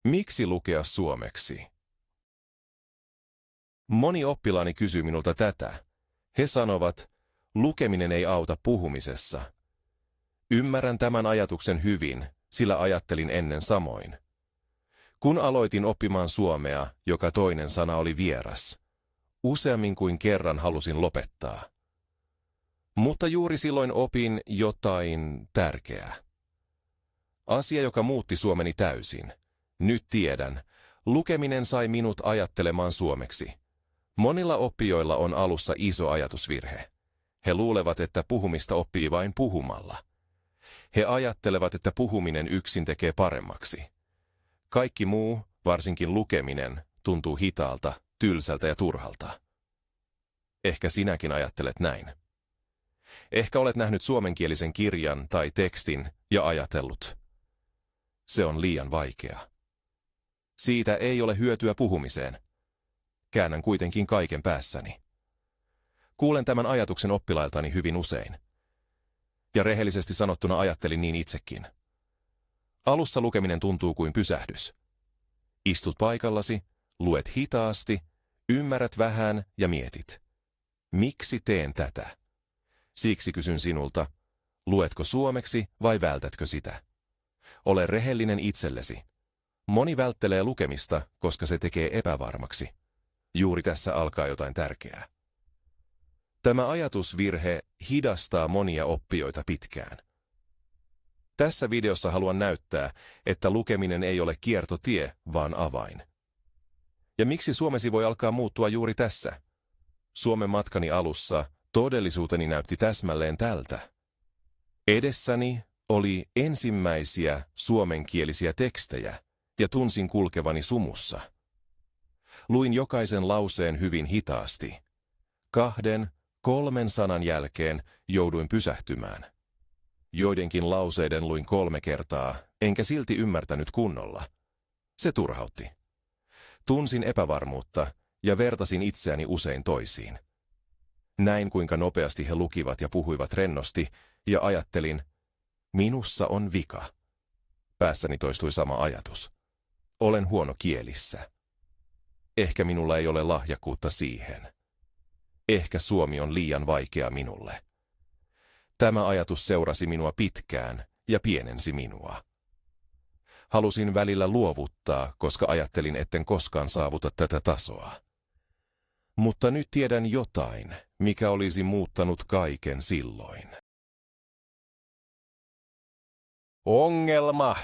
Miksi lukea suomeksi? Moni oppilaani kysyy minulta tätä. He sanovat, lukeminen ei auta puhumisessa. Ymmärrän tämän ajatuksen hyvin, sillä ajattelin ennen samoin. Kun aloitin oppimaan suomea, joka toinen sana oli vieras. Useammin kuin kerran halusin lopettaa. Mutta juuri silloin opin jotain tärkeää. Asia, joka muutti suomeni täysin. Nyt tiedän, lukeminen sai minut ajattelemaan suomeksi. Monilla oppijoilla on alussa iso ajatusvirhe. He luulevat, että puhumista oppii vain puhumalla. He ajattelevat, että puhuminen yksin tekee paremmaksi. Kaikki muu, varsinkin lukeminen, tuntuu hitaalta, tylsältä ja turhalta. Ehkä sinäkin ajattelet näin. Ehkä olet nähnyt suomenkielisen kirjan tai tekstin ja ajatellut. Se on liian vaikea. Siitä ei ole hyötyä puhumiseen. Käännän kuitenkin kaiken päässäni. Kuulen tämän ajatuksen oppilailtani hyvin usein. Ja rehellisesti sanottuna ajattelin niin itsekin. Alussa lukeminen tuntuu kuin pysähdys. Istut paikallasi, luet hitaasti, ymmärrät vähän ja mietit. Miksi teen tätä? Siksi kysyn sinulta, luetko suomeksi vai vältätkö sitä? Ole rehellinen itsellesi. Moni välttelee lukemista, koska se tekee epävarmaksi. Juuri tässä alkaa jotain tärkeää. Tämä ajatusvirhe hidastaa monia oppijoita pitkään. Tässä videossa haluan näyttää, että lukeminen ei ole kiertotie, vaan avain. Ja miksi Suomesi voi alkaa muuttua juuri tässä? Suomen matkani alussa todellisuuteni näytti täsmälleen tältä. Edessäni oli ensimmäisiä suomenkielisiä tekstejä ja tunsin kulkevani sumussa. Luin jokaisen lauseen hyvin hitaasti. 2, 3 sanan jälkeen jouduin pysähtymään. Joidenkin lauseiden luin 3 kertaa, enkä silti ymmärtänyt kunnolla. Se turhautti. Tunsin epävarmuutta ja vertasin itseäni usein toisiin. Näin kuinka nopeasti he lukivat ja puhuivat rennosti ja ajattelin, minussa on vika. Päässäni toistui sama ajatus. Olen huono kielissä. Ehkä minulla ei ole lahjakkuutta siihen. Ehkä suomi on liian vaikea minulle. Tämä ajatus seurasi minua pitkään ja pienensi minua. Halusin välillä luovuttaa, koska ajattelin, etten koskaan saavuta tätä tasoa. Mutta nyt tiedän jotain, mikä olisi muuttanut kaiken silloin. Ongelma!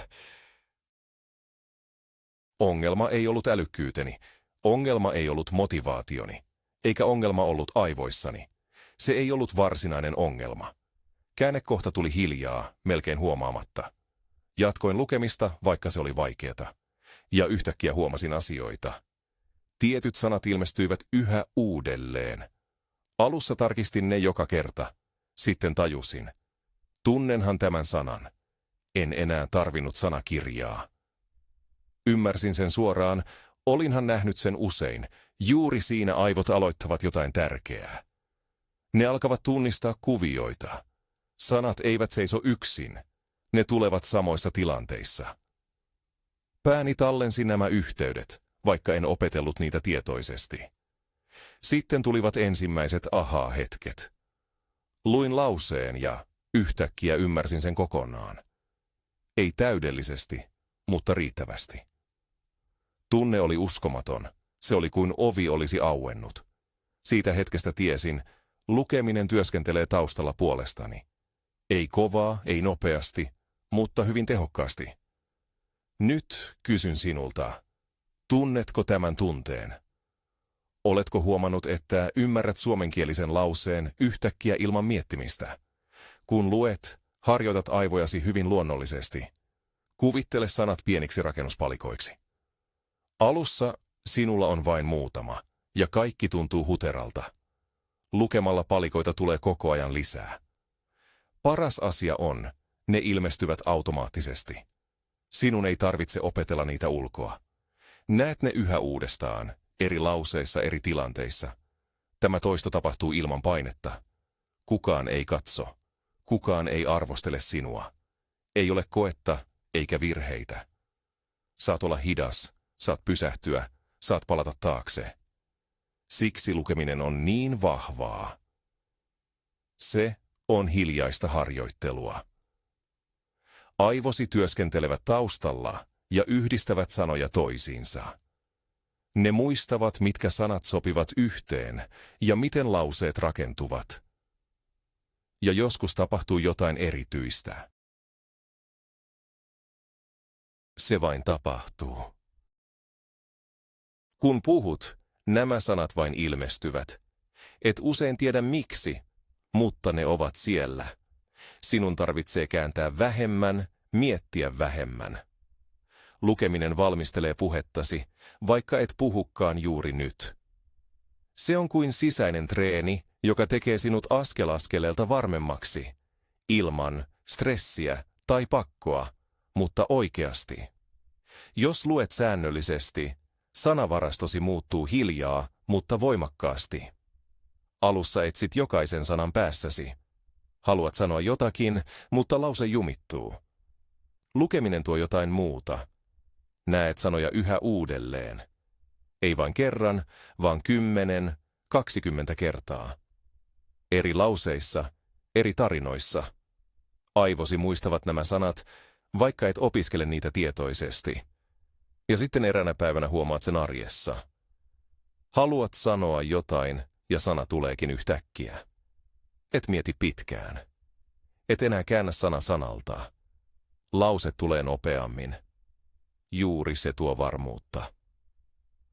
Ongelma ei ollut älykkyyteni. Ongelma ei ollut motivaationi. Eikä ongelma ollut aivoissani. Se ei ollut varsinainen ongelma. Käännekohta tuli hiljaa, melkein huomaamatta. Jatkoin lukemista, vaikka se oli vaikeata. Ja yhtäkkiä huomasin asioita. Tietyt sanat ilmestyivät yhä uudelleen. Alussa tarkistin ne joka kerta. Sitten tajusin. Tunnenhan tämän sanan. En enää tarvinnut sanakirjaa. Ymmärsin sen suoraan. Olinhan nähnyt sen usein. Juuri siinä aivot aloittavat jotain tärkeää. Ne alkavat tunnistaa kuvioita. Sanat eivät seiso yksin. Ne tulevat samoissa tilanteissa. Pääni tallensi nämä yhteydet, vaikka en opetellut niitä tietoisesti. Sitten tulivat ensimmäiset ahaa-hetket. Luin lauseen ja yhtäkkiä ymmärsin sen kokonaan. Ei täydellisesti, mutta riittävästi. Tunne oli uskomaton. Se oli kuin ovi olisi auennut. Siitä hetkestä tiesin, lukeminen työskentelee taustalla puolestani. Ei kovaa, ei nopeasti, mutta hyvin tehokkaasti. Nyt kysyn sinulta, tunnetko tämän tunteen? Oletko huomannut, että ymmärrät suomenkielisen lauseen yhtäkkiä ilman miettimistä? Kun luet, harjoitat aivojasi hyvin luonnollisesti. Kuvittele sanat pieniksi rakennuspalikoiksi. Alussa sinulla on vain muutama, ja kaikki tuntuu huteralta. Lukemalla palikoita tulee koko ajan lisää. Paras asia on, ne ilmestyvät automaattisesti. Sinun ei tarvitse opetella niitä ulkoa. Näet ne yhä uudestaan, eri lauseissa, eri tilanteissa. Tämä toisto tapahtuu ilman painetta. Kukaan ei katso. Kukaan ei arvostele sinua. Ei ole koetta eikä virheitä. Saat olla hidas, saat pysähtyä, saat palata taakse. Siksi lukeminen on niin vahvaa. Se on hiljaista harjoittelua. Aivosi työskentelevät taustalla ja yhdistävät sanoja toisiinsa. Ne muistavat, mitkä sanat sopivat yhteen ja miten lauseet rakentuvat. Ja joskus tapahtuu jotain erityistä. Se vain tapahtuu. Kun puhut, nämä sanat vain ilmestyvät. Et usein tiedä miksi, mutta ne ovat siellä. Sinun tarvitsee kääntää vähemmän, miettiä vähemmän. Lukeminen valmistelee puhettasi, vaikka et puhukaan juuri nyt. Se on kuin sisäinen treeni, joka tekee sinut askel askeleelta varmemmaksi, ilman stressiä tai pakkoa, mutta oikeasti. Jos luet säännöllisesti, sanavarastosi muuttuu hiljaa, mutta voimakkaasti. Alussa etsit jokaisen sanan päässäsi. Haluat sanoa jotakin, mutta lause jumittuu. Lukeminen tuo jotain muuta. Näet sanoja yhä uudelleen. Ei vain kerran, vaan 10, 20 kertaa. Eri lauseissa, eri tarinoissa. Aivosi muistavat nämä sanat, vaikka et opiskele niitä tietoisesti. Ja sitten eräänä päivänä huomaat sen arjessa. Haluat sanoa jotain, ja sana tuleekin yhtäkkiä. Et mieti pitkään. Et enää käännä sana sanalta. Lause tulee nopeammin. Juuri se tuo varmuutta.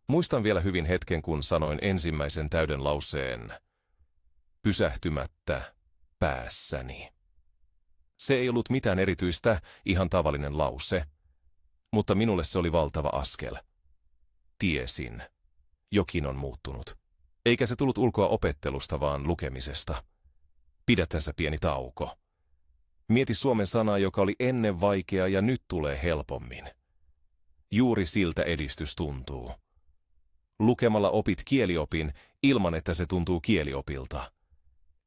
Muistan vielä hyvin hetken, kun sanoin ensimmäisen täyden lauseen pysähtymättä päässäni. Se ei ollut mitään erityistä, ihan tavallinen lause, mutta minulle se oli valtava askel. Tiesin, jokin on muuttunut. Eikä se tullut ulkoa opettelusta, vaan lukemisesta. Pidä tässä pieni tauko. Mieti suomen sanaa, joka oli ennen vaikea ja nyt tulee helpommin. Juuri siltä edistys tuntuu. Lukemalla opit kieliopin ilman, että se tuntuu kieliopilta.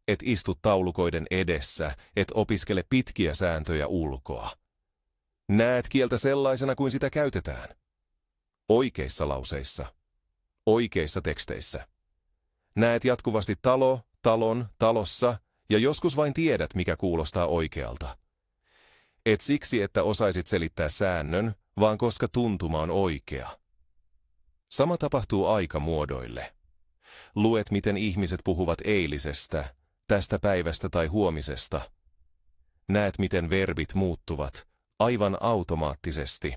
Et istu taulukoiden edessä, et opiskele pitkiä sääntöjä ulkoa. Näet kieltä sellaisena kuin sitä käytetään. Oikeissa lauseissa. Oikeissa teksteissä. Näet jatkuvasti talo, talon, talossa ja joskus vain tiedät, mikä kuulostaa oikealta. Et siksi, että osaisit selittää säännön, vaan koska tuntuma on oikea. Sama tapahtuu aikamuodoille. Luet, miten ihmiset puhuvat eilisestä, tästä päivästä tai huomisesta. Näet, miten verbit muuttuvat, aivan automaattisesti.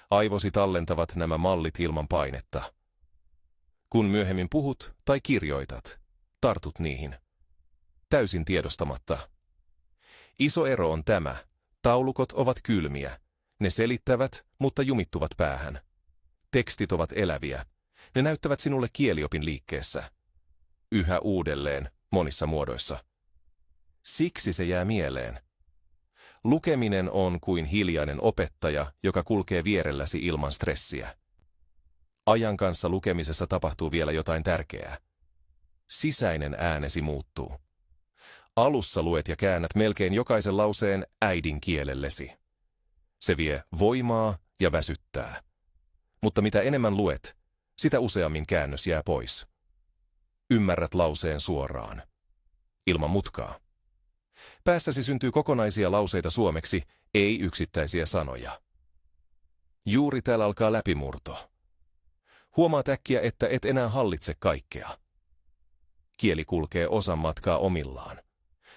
Aivosi tallentavat nämä mallit ilman painetta. Kun myöhemmin puhut tai kirjoitat, tartut niihin. Täysin tiedostamatta. Iso ero on tämä. Taulukot ovat kylmiä. Ne selittävät, mutta jumittuvat päähän. Tekstit ovat eläviä. Ne näyttävät sinulle kieliopin liikkeessä. Yhä uudelleen, monissa muodoissa. Siksi se jää mieleen. Lukeminen on kuin hiljainen opettaja, joka kulkee vierelläsi ilman stressiä. Ajan kanssa lukemisessa tapahtuu vielä jotain tärkeää. Sisäinen äänesi muuttuu. Alussa luet ja käännät melkein jokaisen lauseen äidinkielellesi. Se vie voimaa ja väsyttää. Mutta mitä enemmän luet, sitä useammin käännös jää pois. Ymmärrät lauseen suoraan. Ilman mutkaa. Päässäsi syntyy kokonaisia lauseita suomeksi, ei yksittäisiä sanoja. Juuri täällä alkaa läpimurto. Huomaat äkkiä, että et enää hallitse kaikkea. Kieli kulkee osan matkaa omillaan.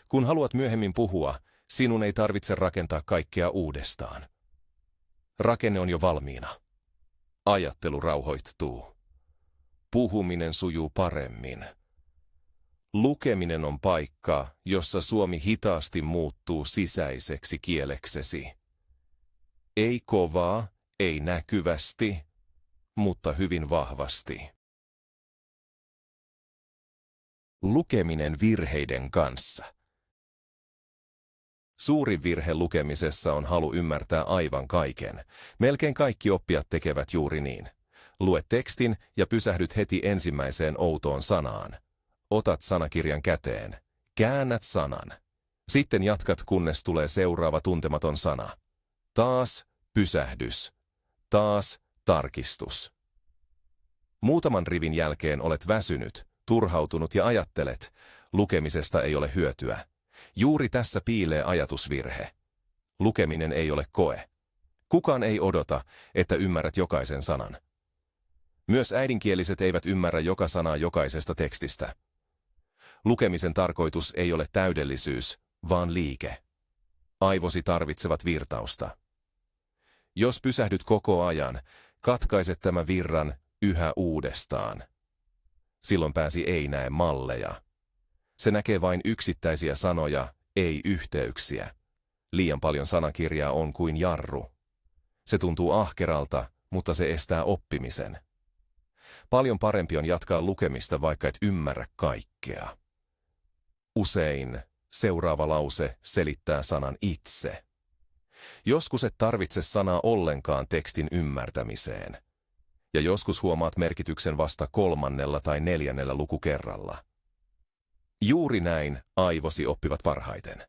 Kun haluat myöhemmin puhua, sinun ei tarvitse rakentaa kaikkea uudestaan. Rakenne on jo valmiina. Ajattelu rauhoittuu. Puhuminen sujuu paremmin. Lukeminen on paikka, jossa suomi hitaasti muuttuu sisäiseksi kieleksesi. Ei kovaa, ei näkyvästi, mutta hyvin vahvasti. Lukeminen virheiden kanssa. Suurin virhe lukemisessa on halu ymmärtää aivan kaiken. Melkein kaikki oppijat tekevät juuri niin. Lue tekstin ja pysähdyt heti ensimmäiseen outoon sanaan. Otat sanakirjan käteen. Käännät sanan. Sitten jatkat, kunnes tulee seuraava tuntematon sana. Taas pysähdys. Taas tarkistus. Muutaman rivin jälkeen olet väsynyt, turhautunut ja ajattelet, lukemisesta ei ole hyötyä. Juuri tässä piilee ajatusvirhe. Lukeminen ei ole koe. Kukaan ei odota, että ymmärrät jokaisen sanan. Myös äidinkieliset eivät ymmärrä joka sanaa jokaisesta tekstistä. Lukemisen tarkoitus ei ole täydellisyys, vaan liike. Aivosi tarvitsevat virtausta. Jos pysähdyt koko ajan, katkaiset tämän virran yhä uudestaan. Silloin pääsi ei näe malleja. Se näkee vain yksittäisiä sanoja, ei yhteyksiä. Liian paljon sanakirjaa on kuin jarru. Se tuntuu ahkeralta, mutta se estää oppimisen. Paljon parempi on jatkaa lukemista, vaikka et ymmärrä kaikkea. Usein seuraava lause selittää sanan itse. Joskus et tarvitse sanaa ollenkaan tekstin ymmärtämiseen. Ja joskus huomaat merkityksen vasta 3. tai 4. lukukerralla. Juuri näin aivosi oppivat parhaiten.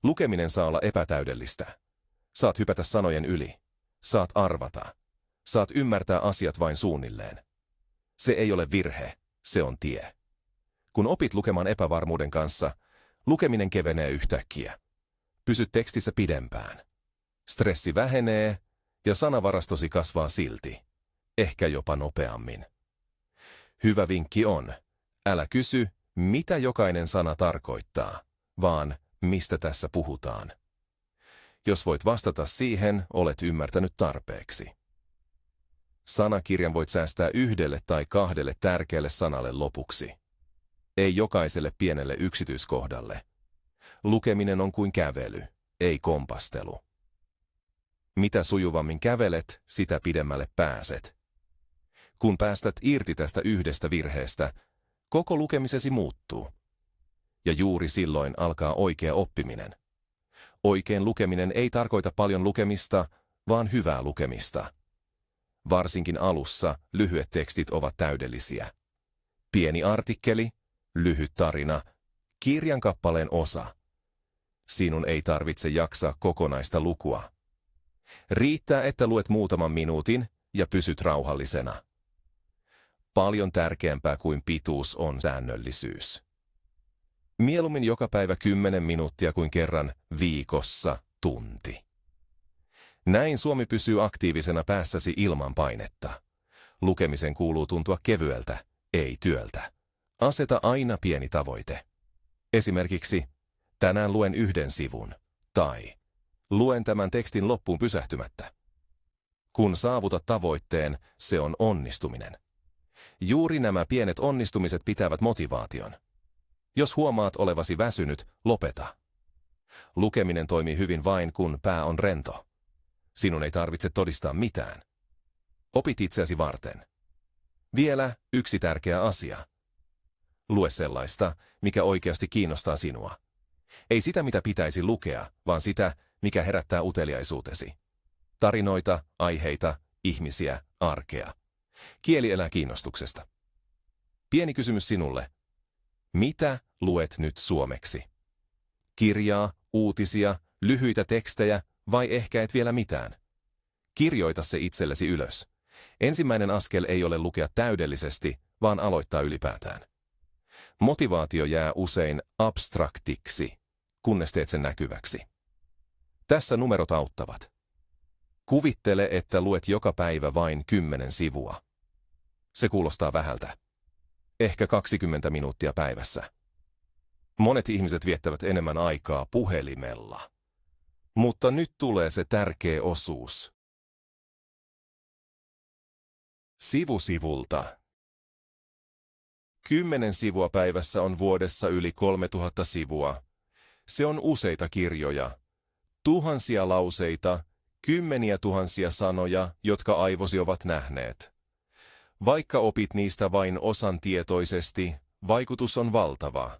Lukeminen saa olla epätäydellistä. Saat hypätä sanojen yli. Saat arvata. Saat ymmärtää asiat vain suunnilleen. Se ei ole virhe, se on tie. Kun opit lukemaan epävarmuuden kanssa, lukeminen kevenee yhtäkkiä. Pysy tekstissä pidempään. Stressi vähenee ja sanavarastosi kasvaa silti. Ehkä jopa nopeammin. Hyvä vinkki on, älä kysy, mitä jokainen sana tarkoittaa, vaan mistä tässä puhutaan. Jos voit vastata siihen, olet ymmärtänyt tarpeeksi. Sanakirjan voit säästää 1 tai 2 tärkeälle sanalle lopuksi. Ei jokaiselle pienelle yksityiskohdalle. Lukeminen on kuin kävely, ei kompastelu. Mitä sujuvammin kävelet, sitä pidemmälle pääset. Kun päästät irti tästä yhdestä virheestä, koko lukemisesi muuttuu. Ja juuri silloin alkaa oikea oppiminen. Oikein lukeminen ei tarkoita paljon lukemista, vaan hyvää lukemista. Varsinkin alussa lyhyet tekstit ovat täydellisiä. Pieni artikkeli, lyhyt tarina, kirjan kappaleen osa. Sinun ei tarvitse jaksaa kokonaista lukua. Riittää, että luet muutaman minuutin ja pysyt rauhallisena. Paljon tärkeämpää kuin pituus on säännöllisyys. Mieluummin joka päivä 10 minuuttia kuin kerran viikossa tunti. Näin Suomi pysyy aktiivisena päässäsi ilman painetta. Lukemisen kuuluu tuntua kevyeltä, ei työltä. Aseta aina pieni tavoite. Esimerkiksi, tänään luen 1 sivun, tai luen tämän tekstin loppuun pysähtymättä. Kun saavutat tavoitteen, se on onnistuminen. Juuri nämä pienet onnistumiset pitävät motivaation. Jos huomaat olevasi väsynyt, lopeta. Lukeminen toimii hyvin vain, kun pää on rento. Sinun ei tarvitse todistaa mitään. Opit itseäsi varten. Vielä yksi tärkeä asia. Lue sellaista, mikä oikeasti kiinnostaa sinua. Ei sitä, mitä pitäisi lukea, vaan sitä, mikä herättää uteliaisuutesi. Tarinoita, aiheita, ihmisiä, arkea. Kieli elää kiinnostuksesta. Pieni kysymys sinulle. Mitä luet nyt suomeksi? Kirjaa, uutisia, lyhyitä tekstejä vai ehkä et vielä mitään? Kirjoita se itsellesi ylös. Ensimmäinen askel ei ole lukea täydellisesti, vaan aloittaa ylipäätään. Motivaatio jää usein abstraktiksi, kunnes teet sen näkyväksi. Tässä numerot auttavat. Kuvittele, että luet joka päivä vain 10 sivua. Se kuulostaa vähältä. Ehkä 20 minuuttia päivässä. Monet ihmiset viettävät enemmän aikaa puhelimella. Mutta nyt tulee se tärkeä osuus. Sivu sivulta. 10 sivua päivässä on vuodessa yli 3000 sivua. Se on useita kirjoja, tuhansia lauseita, 10 000 sanoja, jotka aivosi ovat nähneet. Vaikka opit niistä vain osan tietoisesti, vaikutus on valtava.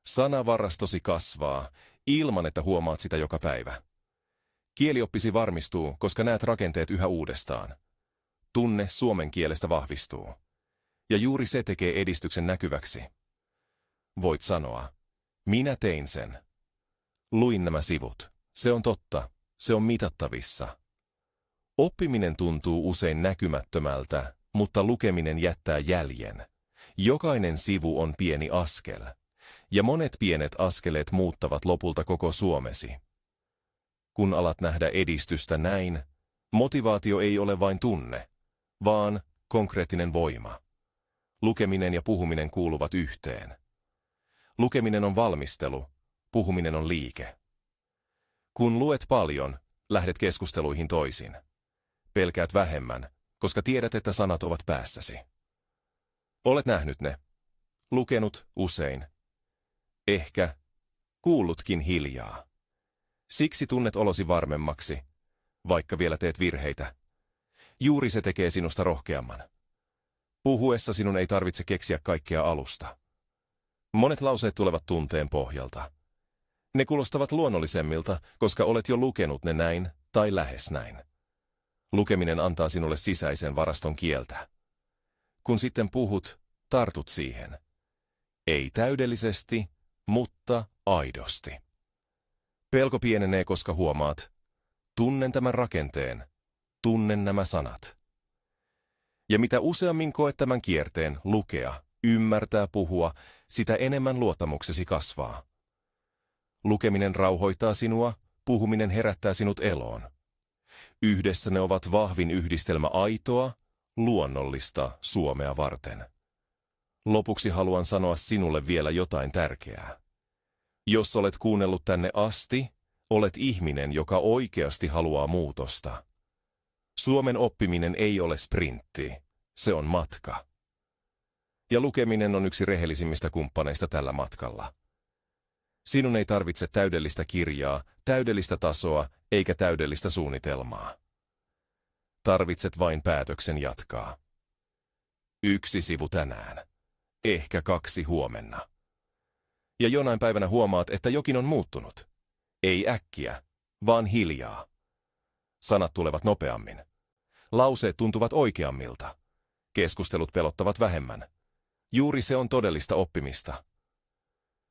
Sanavarastosi kasvaa, ilman että huomaat sitä joka päivä. Kielioppisi varmistuu, koska näet rakenteet yhä uudestaan. Tunne suomen kielestä vahvistuu. Ja juuri se tekee edistyksen näkyväksi. Voit sanoa, minä tein sen. Luin nämä sivut. Se on totta. Se on mitattavissa. Oppiminen tuntuu usein näkymättömältä, mutta lukeminen jättää jäljen. Jokainen sivu on pieni askel, ja monet pienet askeleet muuttavat lopulta koko Suomesi. Kun alat nähdä edistystä näin, motivaatio ei ole vain tunne, vaan konkreettinen voima. Lukeminen ja puhuminen kuuluvat yhteen. Lukeminen on valmistelu, puhuminen on liike. Kun luet paljon, lähdet keskusteluihin toisin. Pelkäät vähemmän, koska tiedät, että sanat ovat päässäsi. Olet nähnyt ne. Lukenut usein. Ehkä kuullutkin hiljaa. Siksi tunnet olosi varmemmaksi, vaikka vielä teet virheitä. Juuri se tekee sinusta rohkeamman. Puhuessa sinun ei tarvitse keksiä kaikkea alusta. Monet lauseet tulevat tunteen pohjalta. Ne kuulostavat luonnollisemmilta, koska olet jo lukenut ne näin tai lähes näin. Lukeminen antaa sinulle sisäisen varaston kieltä. Kun sitten puhut, tartut siihen. Ei täydellisesti, mutta aidosti. Pelko pienenee, koska huomaat, tunnen tämän rakenteen, tunnen nämä sanat. Ja mitä useammin koet tämän kierteen lukea, ymmärtää, puhua, sitä enemmän luottamuksesi kasvaa. Lukeminen rauhoittaa sinua, puhuminen herättää sinut eloon. Yhdessä ne ovat vahvin yhdistelmä aitoa, luonnollista Suomea varten. Lopuksi haluan sanoa sinulle vielä jotain tärkeää. Jos olet kuunnellut tänne asti, olet ihminen, joka oikeasti haluaa muutosta. Suomen oppiminen ei ole sprintti, se on matka. Ja lukeminen on yksi rehellisimmistä kumppaneista tällä matkalla. Sinun ei tarvitse täydellistä kirjaa, täydellistä tasoa eikä täydellistä suunnitelmaa. Tarvitset vain päätöksen jatkaa. 1 sivu tänään, ehkä 2 huomenna. Ja jonain päivänä huomaat, että jokin on muuttunut. Ei äkkiä, vaan hiljaa. Sanat tulevat nopeammin. Lauseet tuntuvat oikeammilta. Keskustelut pelottavat vähemmän. Juuri se on todellista oppimista.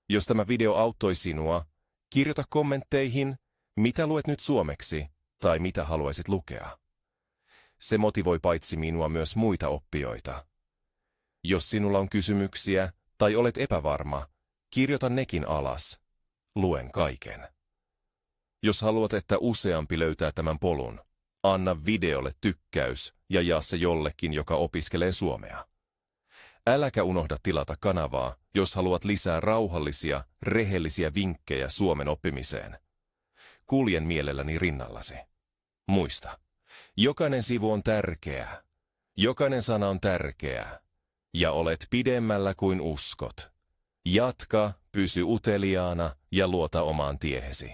Jos tämä video auttoi sinua, kirjoita kommentteihin, mitä luet nyt suomeksi tai mitä haluaisit lukea. Se motivoi paitsi minua myös muita oppijoita. Jos sinulla on kysymyksiä tai olet epävarma, kirjoita nekin alas. Luen kaiken. Jos haluat, että useampi löytää tämän polun, anna videolle tykkäys ja jaa se jollekin, joka opiskelee suomea. Äläkä unohda tilata kanavaa, jos haluat lisää rauhallisia, rehellisiä vinkkejä suomen oppimiseen. Kuljen mielelläni rinnallasi. Muista, jokainen sivu on tärkeä, jokainen sana on tärkeä, ja olet pidemmällä kuin uskot. Jatka, pysy uteliaana ja luota omaan tiehesi.